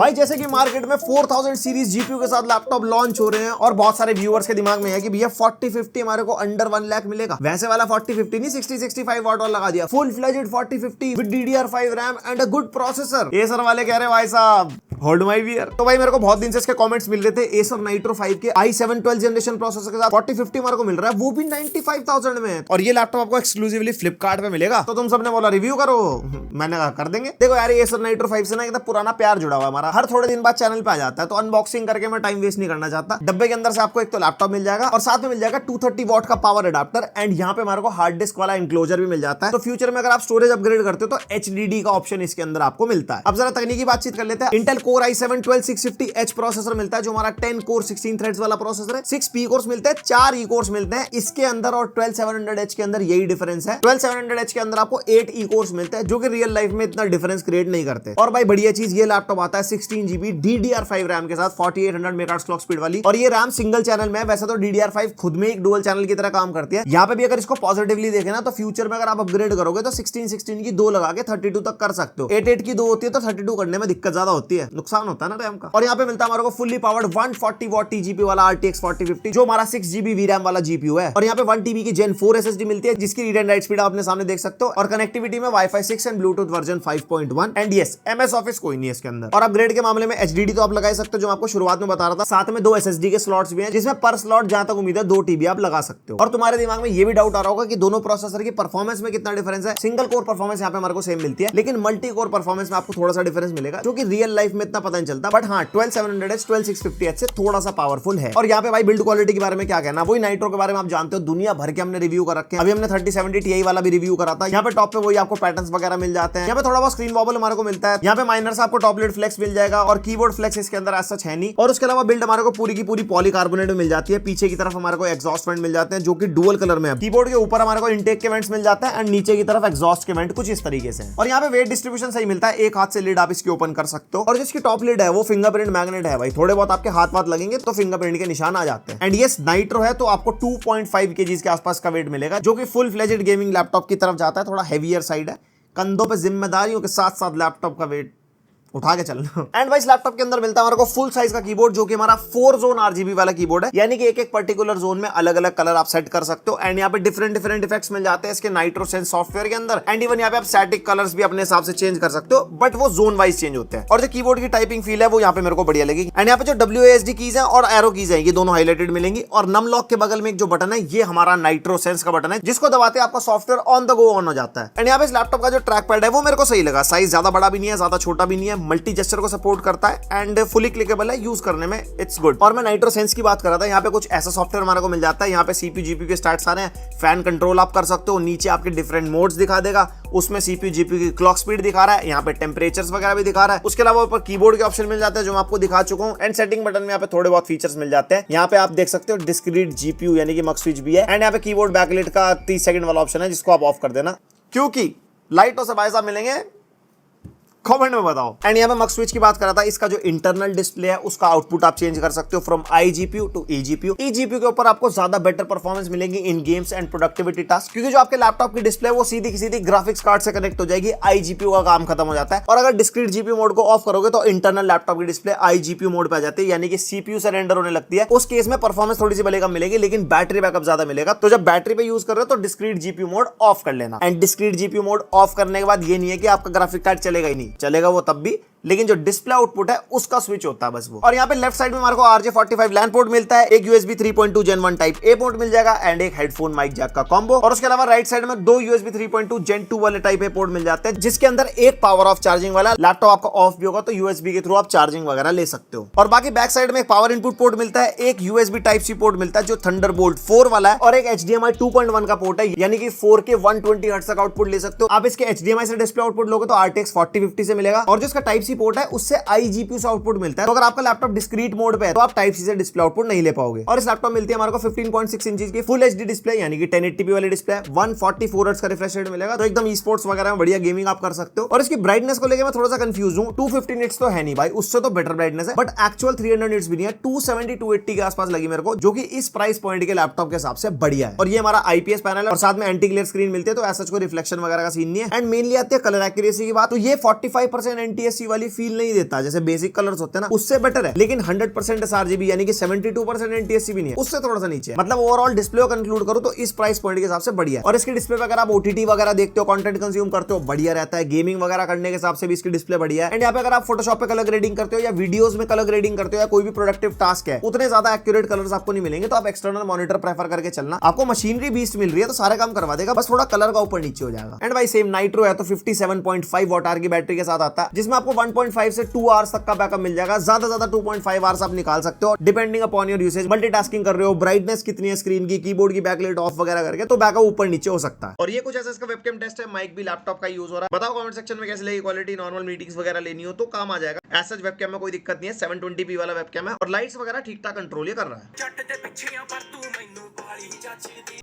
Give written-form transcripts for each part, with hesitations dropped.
भाई जैसे कि मार्केट में 4000 सीरीज जीपीयू के साथ लैपटॉप लॉन्च हो रहे हैं और बहुत सारे व्यूअर्स के दिमाग में है कि भैया 4050 हमारे को अंडर 1 लाख मिलेगा। वैसे वाला 4050 नहीं 6065 वाट वाला लगा दिया, full fledged 4050 with DDR5 RAM and a good processor. Acer वाले कह रहे भाई साहब होल्ड माय बियर। तो भाई मेरे को बहुत दिन से इसके कमेंट्स मिल रहे थे एसर नाइट्रो 5 के i7 12 जनरेशन प्रोसेसर के साथ 4050 हमारे को मिल रहा है, वो भी 95000 में, और ये लैपटॉप आपको एक्सक्लूसिवली फ्लिपकार्ट पे मिलेगा। तो तुम सबने बोला रिव्यू करो, मैंने कहा कर देंगे। देखो यार एसर नाइट्रो 5 से ना एकदम पुराना प्यार जुड़ा हुआ हमारा, हर थोड़े दिन बाद चैनल पे आ जाता है, तो अनबॉक्सिंग करके मैं टाइम वेस्ट नहीं करना चाहता। डब्बे के अंदर से आपको एक तो लैपटॉप मिल जाएगा और साथ में मिल जाएगा 230 वॉट का पावर अडाप्टर एंड यहाँ पे हमारे को हार्ड डिस्क वाला इंक्लोजर भी मिल जाता है। तो फ्यूचर में अगर आप स्टोरेज अपग्रेड करते हो तो HDD का ऑप्शन इसके अंदर आपको मिलता है। अब जरा तकनीकी बातचीत कर लेते हैं। Intel core i7 12650H processor मिलता है जो हमारा 10 कोर 16 थ्रेड्स वाला प्रोसेसर है। 6 P कोर्स मिलते हैं, 4 E कोर्स मिलते हैं इसके अंदर, और 12700H के अंदर यही डिफरेंस है। 12700H के अंदर आपको 8 E कोर्स मिलते हैं जो कि रियल लाइफ में इतना डिफरेंस क्रिएट नहीं करते। और भाई बढ़िया चीज, ये लैपटॉप आता है 16GB DDR5 रैम के साथ 4800 मेगाहर्ट्ज क्लॉक स्पीड वाली, और ये रैम सिंगल चैनल में है। वैसे तो DDR5 खुद में एक डुअल चैनल की तरह काम करती है। यहाँ पे भी अगर इसको पॉजिटिवली देखें ना तो फ्यूचर में अगर आप अपग्रेड करोगे तो 16 की 2 लगा के 32 तक कर सकते हो। 8 की 2 होती है तो 32 करने में दिक्कत ज्यादा होती है, नुकसान होता है ना रैम का। और यहाँ पे मिलता है हमारे को फुल्ली पावर्ड 140 वॉट TGP वाला RTX 4050 जो हमारा 6GB VRAM वाला GPU है, और यहाँ पे 1TB की Gen 4 SSD मिलती है जिसकी रीड एंड राइट स्पीड आपने सामने देख सकते हो, और कनेक्टिविटी में Wi-Fi 6 and Bluetooth version 5.1 and yes MS office कोई नहीं है इसके अंदर। और अपग्रेड के मामले में HDD तो आप लगा सकते हो जो आपको शुरुआत में बता रहा था, साथ में 2 SSD के स्लॉट्स भी हैं जिसमें पर स्लॉट जहां तक उम्मीद है 2 TB आप लगा सकते हो। और तुम्हारे दिमाग में ये भी डाउट आ रहा होगा कि दोनों प्रोसेसर की परफॉर्मेंस में कितना डिफरेंस है। सिंगल कोर परफॉर्मेंस यहाँ पे हमारे को सेम मिलती है, लेकिन मल्टी कोर परफॉर्मेंस में आपको थोड़ा सा डिफरेंस मिलेगा जो कि रियल लाइफ में इतना पता नहीं चलता। बट हाँ 12700H 12650H से थोड़ा सा पावरफुल है। और यहाँ पे भाई बिल्ड क्वालिटी के बारे में क्या कहना, वही नाइट्रो के बारे में आप जानते हो, दुनिया भर के हमने रिव्यू कर रखे हैं। अभी हमने 3070 Ti वाला भी रिव्यू करा था। यहाँ पे टॉप पे वही आपको पैटर्न्स वगैरह मिल जाते हैं। यहाँ पे थोड़ा बहुत स्क्रीन वॉबल हमारे को मिलता है। यहाँ पे माइनर से आपको टॉप लिड फ्लेक्स मिल जाएगा और कीबोर्ड फ्लेक्स इसके अंदर ऐसा है नहीं। और उसके अलावा बिल्ड हमारे को पूरी की पूरी पॉलीकार्बोनेट में मिल जाती है। पीछे की तरफ हमारे को एग्जॉस्ट वेंट मिल जाते हैं जो कि डुअल कलर में है। कीबोर्ड के ऊपर हमारे को इंटेक के वेंट्स मिल जाता है एंड नीचे की तरफ एग्जॉस्ट के वेंट कुछ इस तरीके से। और यहाँ पे वेट डिस्ट्रीब्यूशन सही मिलता है, एक हाथ से लिड आप इसकी ओपन कर सकते हो। और जिसकी टॉप लिड है वो फिंगरप्रिंट मैग्नेट है भाई, थोड़े बहुत आपके हाथ वाथ लगेंगे तो फिंगरप्रिंट के निशान आ जाते हैं। एंड यस नाइट्रो है तो आपको 2.5 kg के आसपास का वेट मिलेगा जो कि फुल फ्लेजेड गेमिंग लैपटॉप की तरफ जाता है, थोड़ा हेवियर साइड है। कंधों पे जिम्मेदारियों के साथ साथ लैपटॉप का वेट उठा के चलना। एंड भाई इस लैपटॉप के अंदर मिलता है हमारे को फुल साइज का कीबोर्ड जो कि हमारा 4 जोन RGB वाला कीबोर्ड है, यानी कि एक एक पर्टिकुलर जोन में अलग अलग कलर आप सेट कर सकते हो। एंड यहाँ पे डिफरेंट इफेक्ट्स मिल जाते हैं इसके नाइट्रो सेंस सॉफ्टवेयर के अंदर। एंड इवन यहाँ पे आप स्टैटिक कलर्स भी अपने हिसाब से चेंज कर सकते हो, बट वो जोन वाइज चेंज होते हैं। और जो कीबोर्ड की टाइपिंग फील है वो यहाँ पे मेरे को बढ़िया लगी। एंड यहाँ पे जो WASD कीज है और एरो कीज है ये दोनों हाईलाइटेड मिलेंगी। और नम लॉक के बगल में एक जो बटन है ये हमारा नाइट्रो सेंस का बटन है जिसको दबाते आपका software on the go on हो जाता है। एंड यहाँ पे इस लैपटॉप का जो ट्रैक पैड है वो मेरे को सही लगा, साइज ज्यादा बड़ा भी नहीं है ज्यादा छोटा भी नहीं है, मल्टी जेस्चर को सपोर्ट करता है एंड फुली क्लिकेबल है, यूज करने में इट्स गुड। और मैं नाइट्रो सेंस की बात कर रहा था, यहाँ पे कुछ ऐसा सॉफ्टवेयर हमारे को मिल जाता है। यहाँ पे CPU GPU के स्टैट्स आ रहे हैं, फैन कंट्रोल आप कर सकते हो, नीचे आपके डिफरेंट मोड्स दिखा देगा, उसमें CPU GPU की क्लॉक स्पीड दिखा रहा है, यहाँ पे टेम्परेचर्स वगैरह भी दिखा रहा है। उसके अलावा ऊपर कीबोर्ड के ऑप्शन मिल जाते हैं जो मैं आपको दिखा चुका हूँ। एंड सेटिंग बटन में यहाँ पे थोड़े बहुत फीचर्स मिल जाते हैं। यहाँ पे आप देख सकते हो डिस्क्रीट GPU यानी कि मक स्विच भी है। एंड यहाँ पे कीबोर्ड बैकलाइट का 30 सेकंड वाला ऑप्शन है जिसको आप ऑफ कर देना, क्योंकि लाइटों से भाई साहब मिलेंगे कमेंट में बताओ। एंड यहाँ पे मक स्विच की बात कर रहा था, इसका जो इंटरनल डिस्प्ले है उसका आउटपुट आप चेंज कर सकते हो from iGPU to eGPU। eGPU के ऊपर आपको ज्यादा बेटर परफॉर्मेंस मिलेगी in games and productivity task, क्योंकि जो आपके लैपटॉप की डिस्प्ले है वो सीधी की सीधी ग्राफिक्स कार्ड से कनेक्ट हो जाएगी, iGPU का काम खत्म हो जाता है। और अगर डिस्क्रीट GPU मोड को ऑफ करोगे तो इंटरनल लैपटॉप की डिस्प्ले iGPU मोड पे आ जाती है, यानी कि CPU से रेंडर होने लगती है। उस केस में परफॉर्मेंस थोड़ी सी भले कम मिलेगी लेकिन बैटरी बैकअप ज्यादा मिलेगा। तो जब बैटरी पे यूज कर रहे हो तो डिस्क्रीट GPU मोड ऑफ कर लेना। And discrete GPU mode of करने के बाद ये नहीं है कि आपका ग्राफिक कार्ड चलेगा ही नहीं, चलेगा वो तब भी, लेकिन जो डिस्प्ले आउटपुट है उसका स्विच होता है बस वो। और यहाँ पे लेफ्ट साइड में हमारे को RJ45 लैन पोर्ट मिलता है, एक USB 3.2 Gen 1 type A port मिल जाएगा एंड एक हेडफोन माइक जैक का कॉम्बो। और उसके अलावा राइट साइड में 2 USB 3.2 Gen 2 वाले टाइप A पोर्ट मिल जाते हैं जिसके अंदर एक पावर ऑफ चार्जिंग वाला, लैपटॉप आपका ऑफ भी होगा तो USB के थ्रू आप चार्जिंग वगैरह ले सकते हो। और बाकी बैक साइड में एक पावर इनपुट पोर्ट मिलता है, एक USB टाइप C पोर्ट मिलता है जो थंडरबोल्ट 4 वाला है, और एक HDMI 2.1 का पोर्ट है, यानी कि 4K 120 हर्ट्ज तक आउटपुट ले सकते हो। आप इसके HDMI से डिस्प्ले आउटपुट लोगे तो RTX 4050 से मिलेगा, और जो इसका टाइप C पोर्ट है उससे iGPU से आउटपुट मिलता है। तो अगर आपका लैपटॉप डिस्क्रीट मोड पे है तो आप टाइप सी से डिस्प्ले आउटपुट नहीं ले पाओगे। और इस लैपटॉप मिलती है हमारे को 15.6 इंच की फुल HD डिस्प्ले, यानी कि 1080p वाली डिस्प्ले, 144 हर्ट्ज का रिफ्रेश रेट मिलेगा, तो एकदम ई-स्पोर्ट्स वगैरह में बढ़िया गेमिंग आप कर सकते हो। और इसकी ब्राइटनेस को लेकर मैं थोड़ा सा कंफ्यूज हूं, 250 निट्स तो है नहीं भाई, उससे तो बेटर ब्राइटनेस है, बट एक्चुअल 300 निट्स भी नहीं है, 270 280 के आसपास लगी मेरे को, जो कि इस प्राइस पॉइंट के लैपटॉप के हिसाब से बढ़िया है। और ये हमारा IPS पैनल है और साथ में एंटी ग्लेयर स्क्रीन मिलती है, तो ऐसा कोई रिफ्लेक्शन वगैरह का सीन नहीं है। एंड मेनली आती है कलर एक्यूरेसी की बात, तो ये 45% NTSC वाली वाली फील नहीं देता, जैसे बेसिक कलर्स होते हैं ना, उससे बेटर है। लेकिन 100% sRGB यानी कि 72% NTSC भी नहीं है, उससे थोड़ा सा नीचे है। मतलब ओवरऑल डिस्प्ले को कंक्लूड करूं तो इस प्राइस पॉइंट के हिसाब से बढ़िया है। और इसकी डिस्प्ले पे अगर आप OTT वगैरह देखते हो, कंटेंट कंज्यूम करते हो, बढ़िया रहता है। गेमिंग वगैरह करने के हिसाब से भी इसकी डिस्प्ले बढ़िया है। एंड यहाँ पे अगर आप फोटोशॉप पे कलर ग्रेडिंग करते हो या वीडियोस में कलर ग्रेडिंग करते हो या कोई भी प्रोडक्टिव टास्क है, उतने ज्यादा एक्यूरेट कलर्स आपको नहीं मिलेंगे, तो आप एक्सटर्नल मॉनिटर प्रेफर करके चलना। आपको मशीनरी बीस्ट मिल रही है तो सारे काम करवा देगा, बस थोड़ा कलर का ऊपर नीचे हो जाएगा। एंड भाई सेम नाइट्रो है तो 57.5 वॉट आवर की बैटरी के साथ आता है, जिसमें आपको 1.5 से 2 आवर्स तक का बैकअप मिल जाएगा। ज्यादा 2.5 आवर्स आप निकाल सकते हो depending upon your usage. Multitasking कर रहे हो, ब्राइटनेस कितनी है स्क्रीन की, कीबोर्ड की बैकलाइट ऑफ वगैरह करके, तो बैकअप ऊपर नीचे हो सकता है। और ये कुछ ऐसा इसका वेबकैम टेस्ट है। माइक भी लैपटॉप का यूज हो रहा है। बताओ कमेंट सेक्शन में कैसी लगी क्वालिटी। नॉर्मल मीटिंग्स वगैरह लेनी हो तो काम आ जाएगा। ऐसा वेबकैम में कोई दिक्कत नहीं है। 720p वाला वेबकैम है और लाइट्स वगैरह ठीक ठाक कंट्रोल ये कर रहा है।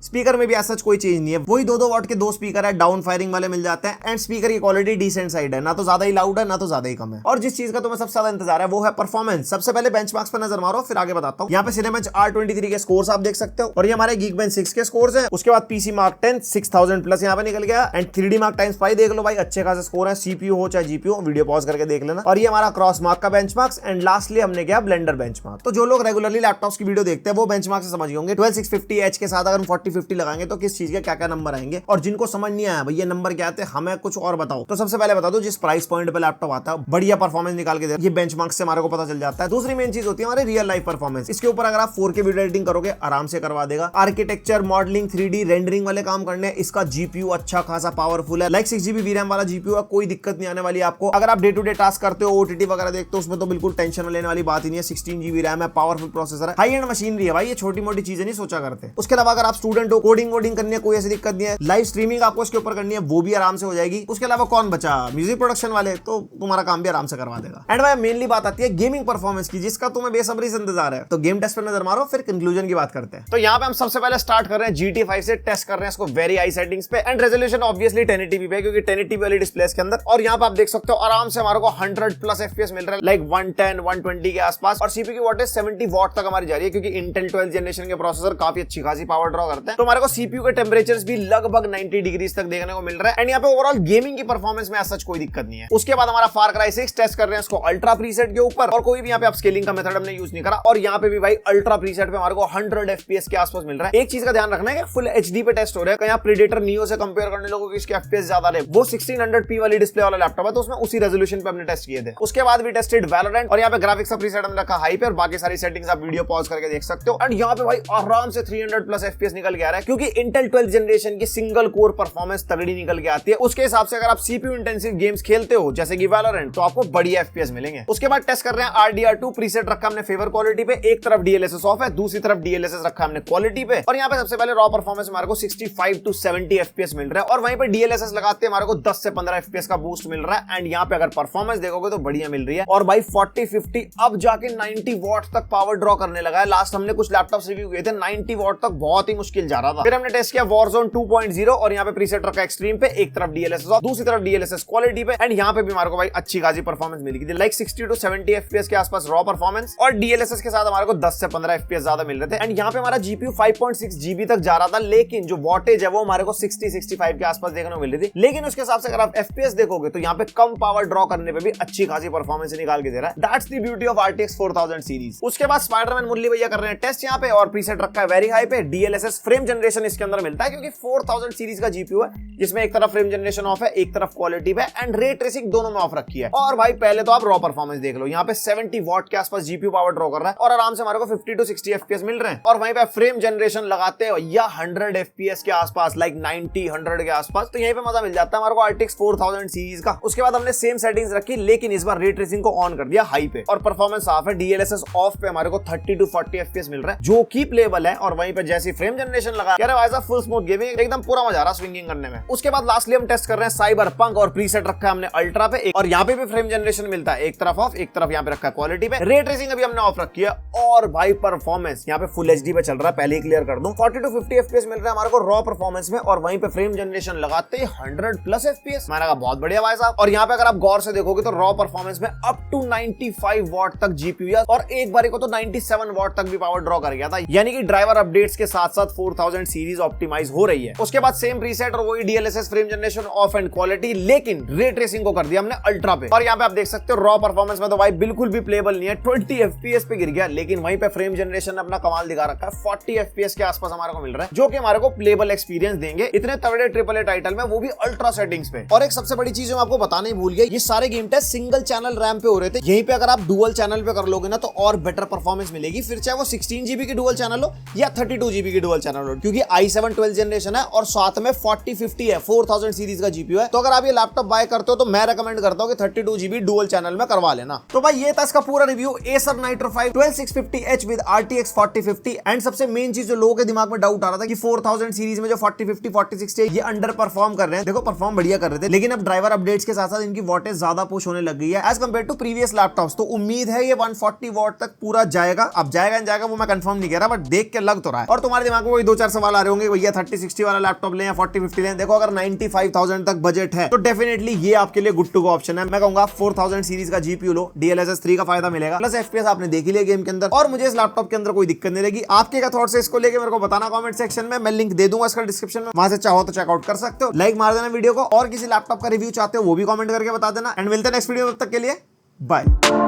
स्पीकर में भी ऐसा कोई चीज नहीं है, वही 2 वॉट के 2 स्पीकर है, डाउन फायरिंग वाले मिल जाते हैं। एंड स्पीकर की क्वालिटी डिसेंट साइड है, ना तो ज्यादा ही लाउड है ना तो ज्यादा ही कम है। और जिस चीज का तुम्हें सबसे ज्यादा इंतजार है वो है परफॉर्मेंस। सबसे पहले बेंचमार्क्स पर नजर मारो, फिर आगे बताता हूं। यहाँ पे Cinebench R23 के स्कोर्स आप देख सकते हो और ये हमारे Geekbench 6 के स्कोर्स हैं। उसके बाद PC Mark 10 6000 प्लस यहाँ पे निकल गया। एंड 3D Mark X5 देख लो भाई, अच्छे खासे स्कोर है। CPU हो चाहे GPU, वीडियो पॉज करके देख लेना। और ये हमारा क्रॉस मार्क का बेंचमार्क्स। एंड लास्टली हमने किया ब्लेंडर बेंचमार्क। तो जो लोग रेगुलरली लैपटॉप्स की वीडियो देखते हैं वो बेंचमार्क से समझ होंगे 12650H के साथ अगर हम 4050 लगाएंगे तो किस चीज के क्या क्या नंबर आएंगे। और जिनको समझ नहीं आया भैया नंबर क्या आते, हमें कुछ और बताओ, तो सबसे पहले बता दो जिस प्राइस पॉइंट पे लैपटॉप आता है बढ़िया परफॉर्मेंस निकाल के दे, ये बेंचमार्क से हमारे को पता चल जाता है। दूसरी मेन चीज होती है हमारे रियल लाइफ परफॉर्मेंस। इसके ऊपर अगर आप 4K वीडियो एडिटिंग करोगे आराम से करवा देगा। आर्किटेक्चर, मॉडलिंग, 3D रेंडरिंग वाले काम करने इसका GPU अच्छा खासा पावरफुल है। लाइक 6GB VRAM वाला GPU है, कोई दिक्कत नहीं आने वाली आपको। अगर आप डे टू डे टास्क करते हो, OTT वगैरह देखते हो, उसमें तो बिल्कुल टेंशन लेने वाली बात ही नहीं है। 16GB RAM है, पावरफुल प्रोसेसर है, हाई एंड मशीनरी है भाई, ये छोटी मोटी चीजें नहीं सोचा करते। उसके अलावा अगर आप स्टूडेंट हो, कोडिंग वोडिंग करनी है, कोई ऐसी दिक्कत नहीं है। लाइव स्ट्रीमिंग आपको इसके ऊपर करनी है वो भी आराम से हो जाएगी। उसके अलावा कौन बचा, म्यूजिक प्रोडक्शन वाले, तो तुम्हारा काम भी आराम से करवा देगा। एंड भाई मेनली बात आती है गेमिंग परफॉर्मेंस की, जिसका तुम्हें बेसब्री से इंतजार है। तो गेम टेस्ट पर नजर मारो, फिर कंक्लूजन की बात करते हैं। तो यहाँ पे हम सबसे पहले स्टार्ट कर रहे हैं GTA 5 से। टेस्ट कर रहे हैं इसको वेरी हाई सेटिंग्स पे एंड रेजोल्यूशन ऑब्वियसली 1080p पे, क्योंकि 1080p वाली डिस्प्ले के अंदर। और यहाँ पे आप देख सकते हो आराम से हमारे को 100+ FPS मिल रहा है, लाइक 110 120 के आसपास। और CPU की वॉटेज 70 वॉट तक हमारी जा रही है, क्योंकि Intel 12th जनरेशन के प्रोसेसर काफी अच्छी खासी पावर ड्रॉ करते हैं। तो हमारे को CPU के टेम्परेचर्स भी लगभग 90 डिग्री तक देखने को मिल रहा है। एंड यहाँ पे ओवरऑल गेमिंग की परफॉर्मेंस में ऐसा कोई दिक्कत नहीं है। उसके बाद हमारा Far Cry 6 टेस्ट कर रहे हैं इसको अल्ट्रा प्रीसेट के ऊपर, और कोई भी यहाँ पे अपस्केलिंग का मेथड हमने यूज नहीं करा। और यहाँ पे भी भाई अल्ट्रा प्रीसेट पे हमारे को 100 FPS के आसपास मिल रहा है। एक चीज का ध्यान रखना है कि फुल HD पे टेस्ट हो रहा है, कहीं प्रेडेटर नियो से कंपेयर करने लोगों की इसके FPS ज्यादा रहे। वो 1600p वाली डिस्प्ले वाला लैपटॉप है, तो उसमें उसी रेजोल्यूशन पे हमने टेस्ट किए थे। उसके बाद भी टेस्टेड वैलोरेंट, और यहाँ पे ग्राफिक्स का प्रीसेट हमने रखा हाई पे, और बाकी सारी सेटिंग्स आप वीडियो पॉज करके देख सकते हो। एंड यहाँ पे भाई आराम से 300+ FPS निकल के आ रहा है, क्योंकि Intel 12th जनरेशन की सिंगल कोर परफॉर्मेंस तगड़ी निकल के आती है। उसके हिसाब से अगर आप CPU इंटेंसिव गेम्स खेलते हो जैसे कि वैलोरेंट, तो आपको बढ़िया FPS मिलेंगे। उसके बाद टेस्ट कर रहे हैं RDR2 प्रीसेट रखा हमने फेवर क्वालिटी पे। एक तरफ DLSS ऑफ है, दूसरी तरफ DLSS रखा हमने क्वालिटी पे। और यहाँ पे सबसे पहले रॉ परफॉर्मेंस हमारे को 65 to 70 FPS मिल रहा है, और वहीं पे DLSS लगाते हमारे को 10 से 15 FPS का बूस्ट मिल रहा है। एंड यहाँ पे अगर परफॉर्मेंस देखोगे तो बढ़िया मिल रही है। और भाई 40-50 अब जाके 90 वॉट तक पावर ड्रॉ करने लगा है। लास्ट हमने कुछ लैपटॉप्स रिव्यू किए थे, 90 वॉट तक बहुत ही मुश्किल जा रहा था। फिर हमने टेस्ट किया Warzone 2.0, और यहाँ पे प्रीसेट रखा एक्सट्रीम पे, एक तरफ DLSS और दूसरी तरफ DLSS क्वालिटी पे। एंड यहाँ पे भी हमारे को भाई अच्छी खासी परफॉर्मेंस मिली थी, लाइक 60 to 70 FPS के आसपास रॉ परफॉर्मेंस, और DLSS के साथ हमारे को 10 से 15 FPS ज्यादा मिल रहे थे। एंड यहाँ पे हमारा GPU 5.6 GB तक जा रहा था, लेकिन जो वॉटेज है वो हमारे को 60-65 के आसपास देखने को मिल रही थी। लेकिन उसके हिसाब से अगर आप FPS देखोगे तो यहाँ पे कम पावर ड्रॉ करने पे भी अच्छी खासी परफॉर्मेंस निकाल के दे रहा है। That's the beauty of RTX 4000 series. उसके बाद स्पाइडरमैन मुरली भैया कर रहे हैं टेस्ट यहाँ पे, और प्रीसेट रखा है वेरी हाई पे। DLSS फ्रेम जनरेशन इसके अंदर मिलता है, क्योंकि 4000 सीरीज का GPU है, जिसमें एक तरफ फ्रेम जनरेशन ऑफ है, एक तरफ क्वालिटी पे, एंड रे ट्रेसिंग दोनों में ऑफ रखी है। और भाई पहले तो आप रॉ परफॉर्मेंस देख लो, यहाँ पे 70 वॉट के आसपास GPU पावर ड्रॉ कर रहा है, और आराम से हमारे को 50 to 60 FPS मिल रहे हैं। और वहीं पे फ्रेम जनरेशन लगाते हैं या 100 FPS के आसपास, लाइक 90-100 के आसपास, तो यहीं पे मजा मिल जाता है हमारे को RTX 4000 सीरीज का। उसके बाद हमने सेम सेटिंग्स रखी, लेकिन इस बार रे ट्रेसिंग को ऑन कर दिया हाई पे, और परफॉर्मेंस साफ है। DLSS ऑफ पे हमारे को 30 to 40 FPS मिल रहा है, जो की प्लेबल है। और वहीं पे जैसी फ्रेम जनरेशन लगा, कह रहे भाई साहब फुल स्मूथ गेमिंग, एकदम पूरा मजा आ रहा स्विंगिंग करने में। उसके बाद लास्टली हम टेस्ट कर रहे हैं साइबरपंक, और प्रीसेट रखा है हमने अल्ट्रा पे, और यहाँ पे भी फ्रेम जनरेशन मिलता है, एक तरफ ऑफ, एक तरफ यहाँ पे रखा है क्वालिटी पे। रे ट्रेसिंग अभी हमने ऑफ रखी है, और भाई परफॉर्मेंस यहाँ पे फुल HD पे चल रहा है, पहले ही क्लियर कर दूं। 40 to 50 FPS मिल रहा है हमारे को रॉ परफॉर्मेंस में, और वहीं पे फ्रेम जनरेशन लगाते 100+ FPS। मैंने कहा बहुत बढ़िया भाई साहब। और यहाँ पे अगर आप गौर से देखोगे तो रॉ परफॉर्मेंस में अप टू 95 वॉट तक GPU, और एक बारी को तो 97 वॉट तक भी पावर ड्रॉ कर गया था। यानी कि ड्राइवर अपडेट अपडेट्स के साथ साथ 4000 सीरीज ऑप्टिमाइज हो रही है। उसके बाद सेम प्रीसेट और वही DLSS frame generation of and quality, लेकिन रे ट्रेसिंग को कर दिया हमने अल्ट्रा पे। और यहाँ पे आप देख सकते हो रॉ परफॉर्मेंस में तो भाई बिल्कुल भी प्लेबल नहीं है, 20 FPS पे गिर गया, लेकिन वहीं पे फ्रेम जनरेशन ने अपना कमाल दिखा रखा है, 40 FPS के आसपास हमारे को मिल रहा है, जो कि हमारे को प्लेबल एक्सपीरियंस देंगे इतने तगड़े AAA टाइटल में, वो भी अल्ट्रा सेटिंग्स पे। और एक सबसे बड़ी चीज मैं आपको बताना ही भूल गया, ये सारे game test single channel RAM पे हो रहे थे। यहीं पे अगर आप डुअल चैनल पे कर लोगे ना तो और बेटर परफॉर्मेंस मिलेगी, फिर चाहे वो 16 GB की डुअल चैनल हो या 32 GB की डुअल चैनल हो, क्योंकि i7 12th जनरेशन है और साथ में 4050 है, 4000 सीरीज का GPU है। तो अगर आप ये लैपटॉप बाय करते हो तो मैं रेकमेंड करता हूं कि 32 GB डुअल चैनल में करवा लेना। तो भाई ये था इसका पूरा review Acer Nitro 5 12650H with RTX 4050। And सबसे मेन चीज जो लोगों के दिमाग में डाउट आ रहा था कि 4000 सीरीज में जो 4050 4060 ये अंडर परफॉर्म कर रहे हैं, देखो परफॉर्म बढ़िया कर रहे थे, लेकिन अब ड्राइवर अपडेट्स के साथ साथ इनकी वॉटेज ज्यादा पुश होने लग गई है as compare to previous laptops. तो उम्मीद है ये 140 वॉट तक पूरा जाएगा। अब जाएगा नहीं जाएगा वो मैं कंफर्म नहीं कह रहा, बट देख के लग तो रहा है। और तुम्हारे दिमाग में वही 2-4 सवाल आ रहे होंगे, भैया 3060 वाला लैपटॉप लें या 4050 लें। देखो अगर 95,000 तक बजट है तो डेफिनेटली ये आपके लिए गुड टू गो ऑप्शन है। मैं कहूंगा 4000 सीरीज का GPU लो, DLSS 3 का फायदा मिलेगा, प्लस FPS आपने देख ही लिया गेम के अंदर, और मुझे इस लैपटॉप के अंदर कोई दिक्कत नहीं रहेगी। आपके क्या थॉट्स है इसको लेके मेरे को बताना कमेंट सेक्शन में, मैं लिंक दे दूंगा इसका डिस्क्रिप्शन में, वहां से चाहो तो चेकआउट कर सकते हो। लाइक मार देना वीडियो को, और किसी लैपटॉप का रिव्यू चाहते हो वो भी कमेंट करके बता देना। एंड मिलते हैं नेक्स्ट वीडियो में, तब तक के लिए बाय।